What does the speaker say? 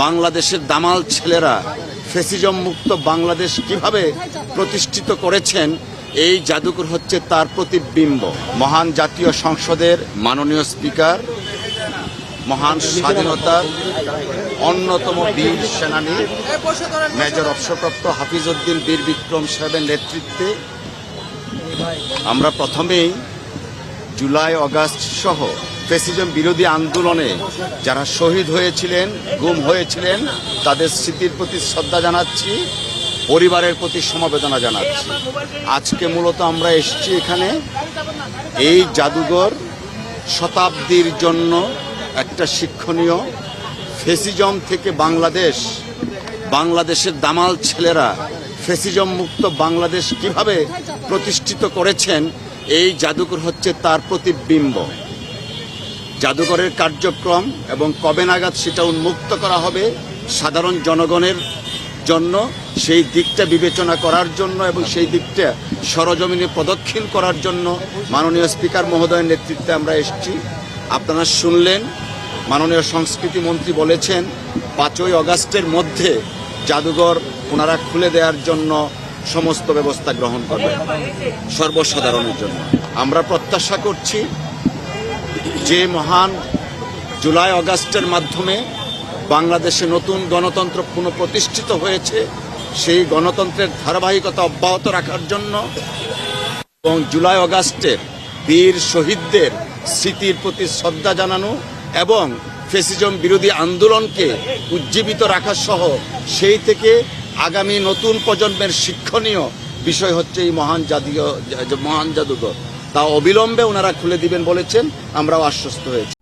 বাংলাদেশের দামাল ছেলেরা ফ্যাসিজম মুক্ত বাংলাদেশ কিভাবে প্রতিষ্ঠিত করেছেন, এই জাদুঘর হচ্ছে তার প্রতিবিম্ব। মহান জাতীয় সংসদের মাননীয় স্পিকার, মহান স্বাধীনতার অন্যতম বীর সেনানী মেজর অবসরপ্রাপ্ত হাফিজউদ্দিন বীর বিক্রম সাহেবের নেতৃত্বে আমরা প্রথমেই জুলাই আগস্ট সহ ফ্যাসিজম বিরোধী আন্দোলনে যারা শহীদ হয়েছিলেন, গুম হয়েছিলেন, তাদের স্মৃতির প্রতি শ্রদ্ধা জানাচ্ছি, পরিবারের প্রতি সমবেদনা জানাচ্ছি। আজকে মূলত আমরা এসেছি এখানে এই জাদুঘর শতাব্দীর জন্য একটা শিক্ষণীয়। ফ্যাসিজম থেকে বাংলাদেশের দামাল ছেলেরা ফ্যাসিজম মুক্ত বাংলাদেশ কিভাবে প্রতিষ্ঠিত করেছেন, এই জাদুঘর হচ্ছে তার প্রতিবিম্ব। জাদুঘরের কার্যক্রম এবং কবে নাগাদ সেটা উন্মুক্ত করা হবে সাধারণ জনগণের জন্য, সেই দিকটা বিবেচনা করার জন্য এবং সেই দিকটা সরজমিনে প্রদক্ষিণ করার জন্য মাননীয় স্পিকার মহোদয়ের নেতৃত্বে আমরা এসেছি। আপনারা শুনলেন মাননীয় সংস্কৃতি মন্ত্রী বলেছেন 5ই আগস্টের মধ্যে জাদুঘর ওনারা খুলে দেওয়ার জন্য সমস্ত ব্যবস্থা গ্রহণ করবেন সর্বসাধারণের জন্য। আমরা প্রত্যাশা করছি যে মহান জুলাই আগস্টের মাধ্যমে বাংলাদেশে নতুন গণতন্ত্র পুনঃপ্রতিষ্ঠিত হয়েছে, সেই গণতন্ত্রের ধারাবাহিকতা অব্যাহত রাখার জন্য এবং জুলাই আগস্টের বীর শহীদদের স্মৃতির প্রতি শ্রদ্ধা জানানো এবং ফ্যাসিজম বিরোধী আন্দোলনকে উজ্জীবিত রাখা সহ সেই থেকে আগামী নতুন প্রজন্মের শিক্ষণীয় বিষয় হচ্ছে এই মহান জাদুঘর। তা অবিলম্বে ওনারা খুলে দিবেন বলেছেন, আমরাও আশ্বস্ত হয়েছি।